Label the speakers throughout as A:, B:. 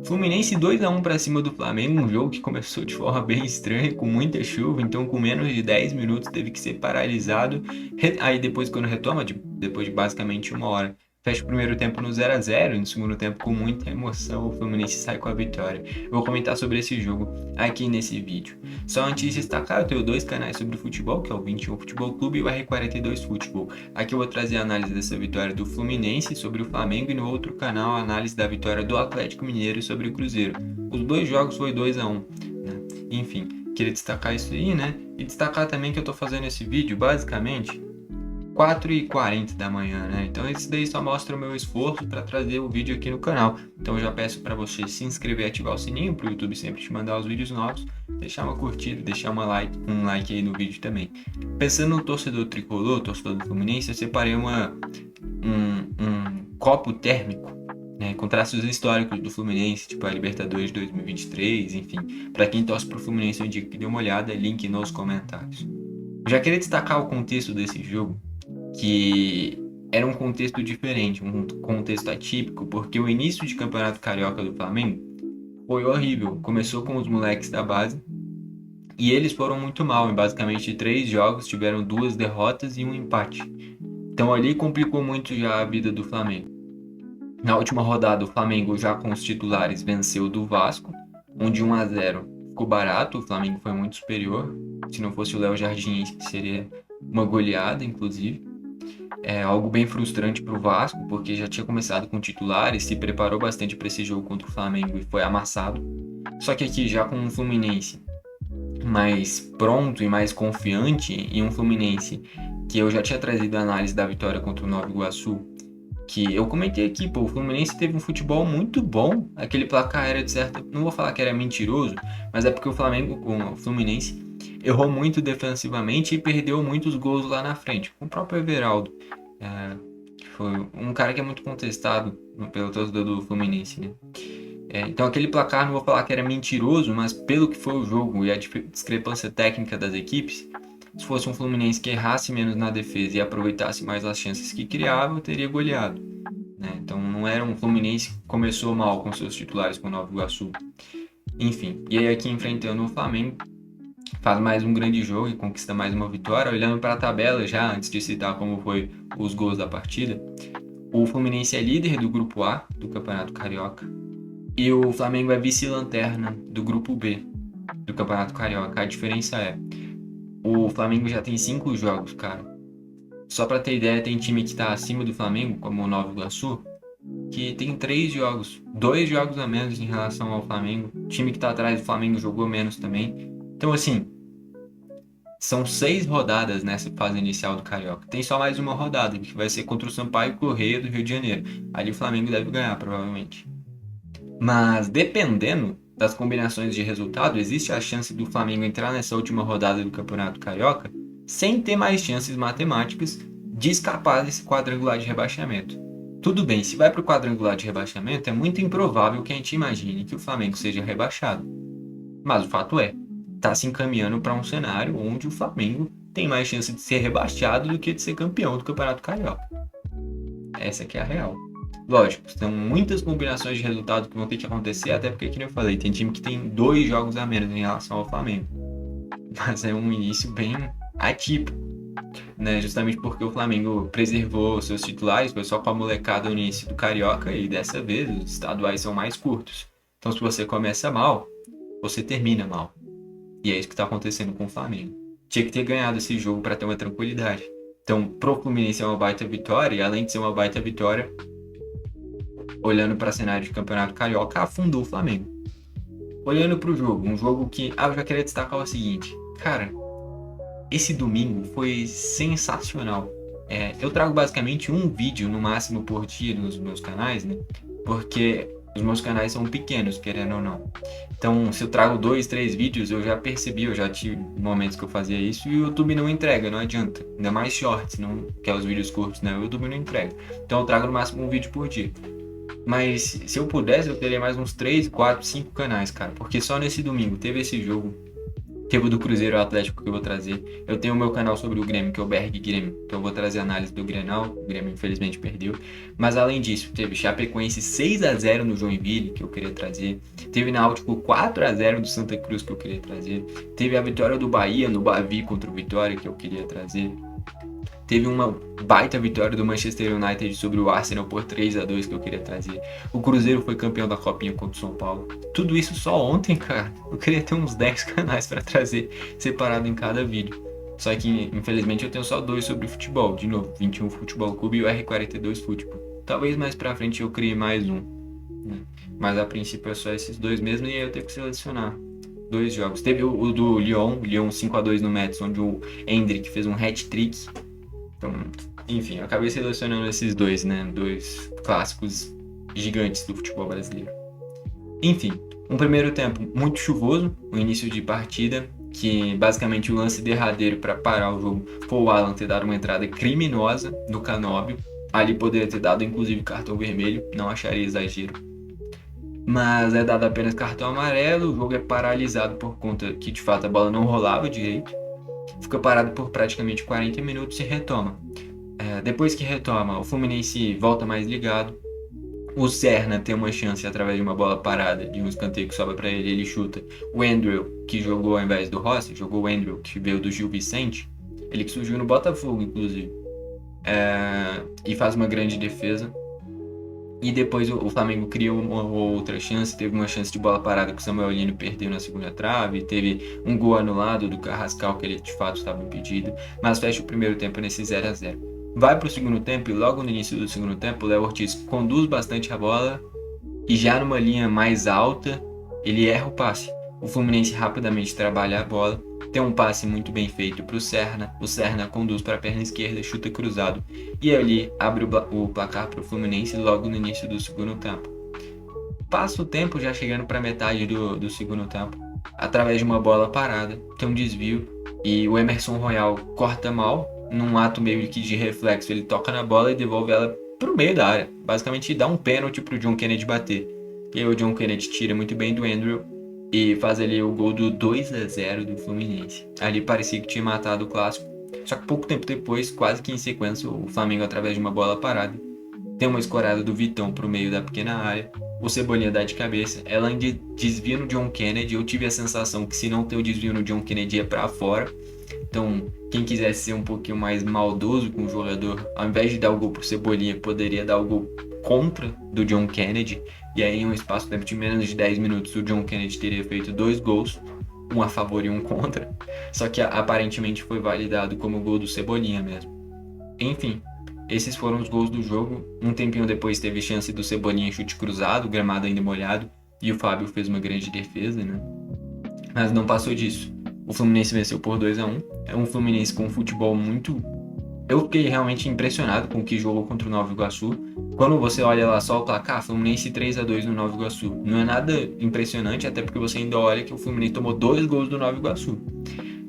A: Fluminense 2-1 para cima do Flamengo, um jogo que começou de forma bem estranha, com muita chuva, então com menos de 10 minutos teve que ser paralisado. Aí depois quando retoma, depois de basicamente uma hora, fecha o primeiro tempo no 0-0, e no segundo tempo com muita emoção o Fluminense sai com a vitória. Eu vou comentar sobre esse jogo aqui nesse vídeo. Só antes de destacar, eu tenho dois canais sobre futebol, que é o 21 Futebol Clube e o R42 Futebol. Aqui eu vou trazer a análise dessa vitória do Fluminense sobre o Flamengo e no outro canal a análise da vitória do Atlético Mineiro sobre o Cruzeiro. Os dois jogos foi 2-1, né? Enfim, queria destacar isso aí, né? E destacar também que eu tô fazendo esse vídeo basicamente 4h40 da manhã, né? Então esse daí só mostra o meu esforço para trazer o vídeo aqui no canal. Então eu já peço para você se inscrever e ativar o sininho para o YouTube sempre te mandar os vídeos novos, deixar uma curtida, deixar um like aí no vídeo também. Pensando no torcedor tricolor, torcedor do Fluminense, eu separei um copo térmico, né, com traços históricos do Fluminense, tipo a Libertadores 2023, enfim. Para quem torce pro Fluminense, eu digo que dê uma olhada, link nos comentários. Eu já queria destacar o contexto desse jogo, que era um contexto diferente, um contexto atípico, porque o início de campeonato carioca do Flamengo foi horrível. Começou com os moleques da base e eles foram muito mal. Em basicamente 3 jogos tiveram 2 derrotas e um empate. Então ali complicou muito já a vida do Flamengo. Na última rodada, o Flamengo já com os titulares venceu do Vasco, onde 1-0 ficou barato, o Flamengo foi muito superior. Se não fosse o Léo Jardim, seria uma goleada, inclusive. É algo bem frustrante para o Vasco, porque já tinha começado com titulares, se preparou bastante para esse jogo contra o Flamengo e foi amassado. Só que aqui já com um Fluminense mais pronto e mais confiante, e um Fluminense que eu já tinha trazido a análise da vitória contra o Nova Iguaçu, que eu comentei aqui, pô, o Fluminense teve um futebol muito bom, aquele placar era de certa, não vou falar que era mentiroso, mas é porque o Flamengo, o Fluminense, errou muito defensivamente e perdeu muitos gols lá na frente, com o próprio Everaldo, que foi um cara que é muito contestado pelo torcedor do Fluminense, né? Então aquele placar, não vou falar que era mentiroso, mas pelo que foi o jogo e a discrepância técnica das equipes, se fosse um Fluminense que errasse menos na defesa e aproveitasse mais as chances que criava, teria goleado, né? Então não era um Fluminense que começou mal com seus titulares com o Nova Iguaçu. Enfim, e aí aqui enfrentando o Flamengo, faz mais um grande jogo e conquista mais uma vitória. Olhando para a tabela já, antes de citar como foi os gols da partida, o Fluminense é líder do Grupo A do Campeonato Carioca e o Flamengo é vice-lanterna do Grupo B do Campeonato Carioca. A diferença é, o Flamengo já tem 5 jogos, cara. Só pra ter ideia, tem time que tá acima do Flamengo, como o Nova Iguaçu, que tem 3 jogos, 2 jogos a menos em relação ao Flamengo. O time que tá atrás do Flamengo jogou menos também. Então, assim, são 6 rodadas nessa fase inicial do Carioca. Tem só mais uma rodada, que vai ser contra o Sampaio Corrêa do Rio de Janeiro. Ali o Flamengo deve ganhar, provavelmente. Mas dependendo das combinações de resultado, existe a chance do Flamengo entrar nessa última rodada do Campeonato Carioca sem ter mais chances matemáticas de escapar desse quadrangular de rebaixamento. Tudo bem, se vai para o quadrangular de rebaixamento, é muito improvável que a gente imagine que o Flamengo seja rebaixado. Mas o fato é, está se encaminhando para um cenário onde o Flamengo tem mais chance de ser rebaixado do que de ser campeão do Campeonato Carioca. Essa que é a real. Lógico, são muitas combinações de resultado que vão ter que acontecer, até porque, como eu falei, tem time que tem 2 jogos a menos em relação ao Flamengo. Mas é um início bem atípico, né? Justamente porque o Flamengo preservou seus titulares, foi só com a molecada no início do Carioca e dessa vez os estaduais são mais curtos. Então se você começa mal, você termina mal. E é isso que está acontecendo com o Flamengo. Tinha que ter ganhado esse jogo para ter uma tranquilidade. Então, pro Fluminense é uma baita vitória, e além de ser uma baita vitória, olhando para cenário de Campeonato Carioca, afundou o Flamengo. Olhando para o jogo, um jogo que eu já queria destacar o seguinte, cara, esse domingo foi sensacional. Eu trago basicamente um vídeo no máximo por dia nos meus canais, né? Porque os meus canais são pequenos, querendo ou não. Então, se eu trago 2, 3 vídeos, eu já percebi, eu já tive momentos que eu fazia isso e o YouTube não entrega, não adianta. Ainda mais shorts, não, que é os vídeos curtos, né? O YouTube não entrega. Então, eu trago no máximo um vídeo por dia. Mas se eu pudesse, eu teria mais uns 3, 4, 5 canais, cara. Porque só nesse domingo teve esse jogo Teve o do Cruzeiro e o Atlético que eu vou trazer. Eu tenho o meu canal sobre o Grêmio, que é o BRG Grêmio. Então eu vou trazer análise do Grenal. O Grêmio infelizmente perdeu. Mas além disso, teve Chapecoense 6-0 no Joinville, que eu queria trazer. Teve Náutico 4-0 do Santa Cruz, que eu queria trazer. Teve a vitória do Bahia no Bavi contra o Vitória, que eu queria trazer. Teve uma baita vitória do Manchester United sobre o Arsenal por 3-2 que eu queria trazer. O Cruzeiro foi campeão da Copinha contra o São Paulo. Tudo isso só ontem, cara. Eu queria ter uns 10 canais para trazer separado em cada vídeo. Só que, infelizmente, eu tenho só 2 sobre futebol. De novo, 21 Futebol Clube e o R42 Futebol. Talvez mais pra frente eu crie mais um, né? Mas a princípio é só esses 2 mesmo e aí eu tenho que selecionar 2 jogos. Teve o do Lyon 5-2 no Metz, onde o Endrick fez um hat-trick. Então, enfim, eu acabei selecionando esses 2, né? 2 clássicos gigantes do futebol brasileiro. Enfim, um primeiro tempo muito chuvoso, o início de partida, que basicamente o lance derradeiro para parar o jogo foi o Alan ter dado uma entrada criminosa no Canóbio. Ali poderia ter dado inclusive cartão vermelho, não acharia exagero. Mas é dado apenas cartão amarelo, o jogo é paralisado por conta que de fato a bola não rolava direito. Fica parado por praticamente 40 minutos e retoma. Depois que retoma, o Fluminense volta mais ligado. O Serna tem uma chance através de uma bola parada, de um escanteio que sobra para ele, ele chuta. O Andrew, que jogou ao invés do Rossi, jogou o Andrew, que veio do Gil Vicente, ele que surgiu no Botafogo, inclusive, e faz uma grande defesa. E depois o Flamengo criou uma outra chance, teve uma chance de bola parada que o Samuel Lino perdeu na segunda trave, teve um gol anulado do Carrascal, que ele de fato estava impedido, mas fecha o primeiro tempo nesse 0-0. Vai para o segundo tempo e logo no início do segundo tempo o Léo Ortiz conduz bastante a bola e já numa linha mais alta ele erra o passe. O Fluminense rapidamente trabalha a bola, tem um passe muito bem feito para o Serna conduz para a perna esquerda, chuta cruzado e ali abre o placar para o Fluminense logo no início do segundo tempo. Passa o tempo já chegando para metade do segundo tempo, através de uma bola parada, tem um desvio e o Emerson Royal corta mal, num ato meio que de reflexo, ele toca na bola e devolve ela pro meio da área, basicamente dá um pênalti pro John Kennedy bater. E aí o John Kennedy tira muito bem do Andrew e faz ali o gol do 2-0 do Fluminense. Ali parecia que tinha matado o clássico, só que pouco tempo depois, quase que em sequência, o Flamengo, através de uma bola parada, tem uma escorada do Vitão pro meio da pequena área, o Cebolinha dá de cabeça, ela ainda desvia no John Kennedy. Eu tive a sensação que se não ter o desvio no John Kennedy ia pra fora. Então, quem quisesse ser um pouquinho mais maldoso com o jogador, ao invés de dar o gol pro Cebolinha, poderia dar o gol contra do John Kennedy. E aí, em um espaço tempo de menos de 10 minutos, o John Kennedy teria feito 2 gols, um a favor e um contra. Só que aparentemente foi validado como gol do Cebolinha mesmo. Enfim, esses foram os gols do jogo. Um tempinho depois teve chance do Cebolinha, chute cruzado, gramado ainda molhado, e o Fábio fez uma grande defesa, né? Mas não passou disso. O Fluminense venceu por 2-1. É um Fluminense com um futebol muito... Eu fiquei realmente impressionado com o que jogou contra o Nova Iguaçu. Quando você olha lá só o placar, Fluminense 3-2 no Nova Iguaçu. Não é nada impressionante, até porque você ainda olha que o Fluminense tomou 2 gols do Nova Iguaçu.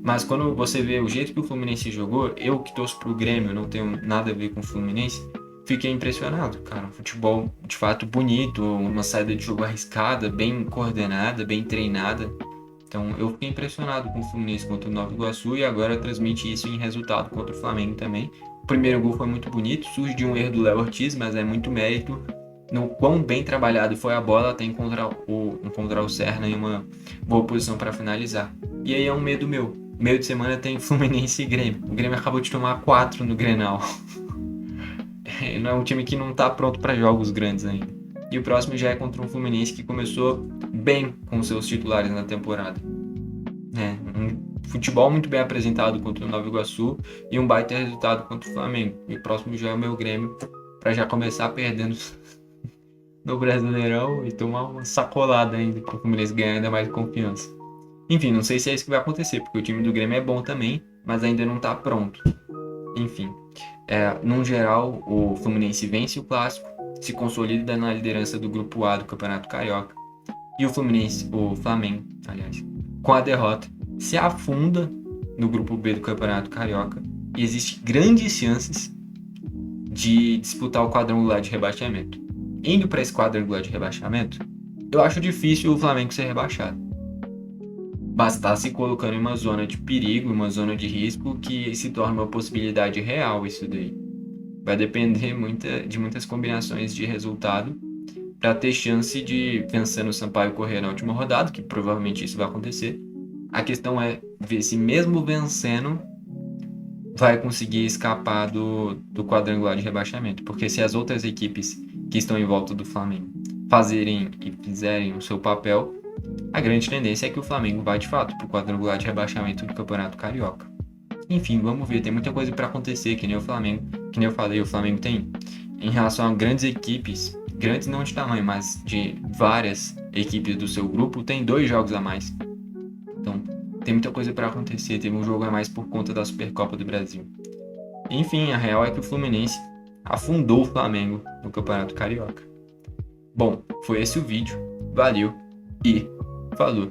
A: Mas quando você vê o jeito que o Fluminense jogou, eu que torço pro Grêmio, não tenho nada a ver com o Fluminense, fiquei impressionado, cara. Um futebol de fato bonito, uma saída de jogo arriscada, bem coordenada, bem treinada. Então eu fiquei impressionado com o Fluminense contra o Nova Iguaçu e agora transmite isso em resultado contra o Flamengo também. O primeiro gol foi muito bonito, surge de um erro do Léo Ortiz, mas é muito mérito no quão bem trabalhado foi a bola até encontrar o Serna em uma boa posição para finalizar. E aí é um medo meu. Meio de semana tem Fluminense e Grêmio. O Grêmio acabou de tomar 4 no Grenal. Não é um time que não tá pronto para jogos grandes ainda. E o próximo já é contra um Fluminense que começou bem com seus titulares na temporada. Um futebol muito bem apresentado contra o Nova Iguaçu e um baita resultado contra o Flamengo. E o próximo já é o meu Grêmio, para já começar perdendo no Brasileirão e tomar uma sacolada ainda para o Fluminense ganhar ainda mais confiança. Enfim, não sei se é isso que vai acontecer, porque o time do Grêmio é bom também, mas ainda não tá pronto. Enfim, no geral, o Fluminense vence o clássico, se consolida na liderança do grupo A do Campeonato Carioca. E o Flamengo, aliás, com a derrota, se afunda no grupo B do Campeonato Carioca e existe grandes chances de disputar o quadrangular de rebaixamento. Indo para esse quadrangular de rebaixamento, eu acho difícil o Flamengo ser rebaixado. bastasse colocando em uma zona de perigo, uma zona de risco que se torna uma possibilidade real isso daí. Vai depender de muitas combinações de resultado para ter chance de vencer no Sampaio Corrêa na última rodada, que provavelmente isso vai acontecer. A questão é ver se mesmo vencendo vai conseguir escapar do quadrangular de rebaixamento, porque se as outras equipes que estão em volta do Flamengo fazerem e fizerem o seu papel, a grande tendência é que o Flamengo vai de fato para o quadrangular de rebaixamento do Campeonato Carioca. Enfim, vamos ver, tem muita coisa para acontecer, que nem o Flamengo, que nem eu falei, o Flamengo tem, em relação a grandes equipes, grandes não de tamanho, mas de várias equipes do seu grupo, tem 2 jogos a mais. Então, tem muita coisa para acontecer, teve um jogo a mais por conta da Supercopa do Brasil. Enfim, a real é que o Fluminense afundou o Flamengo no Campeonato Carioca. Bom, foi esse o vídeo, valeu e falou!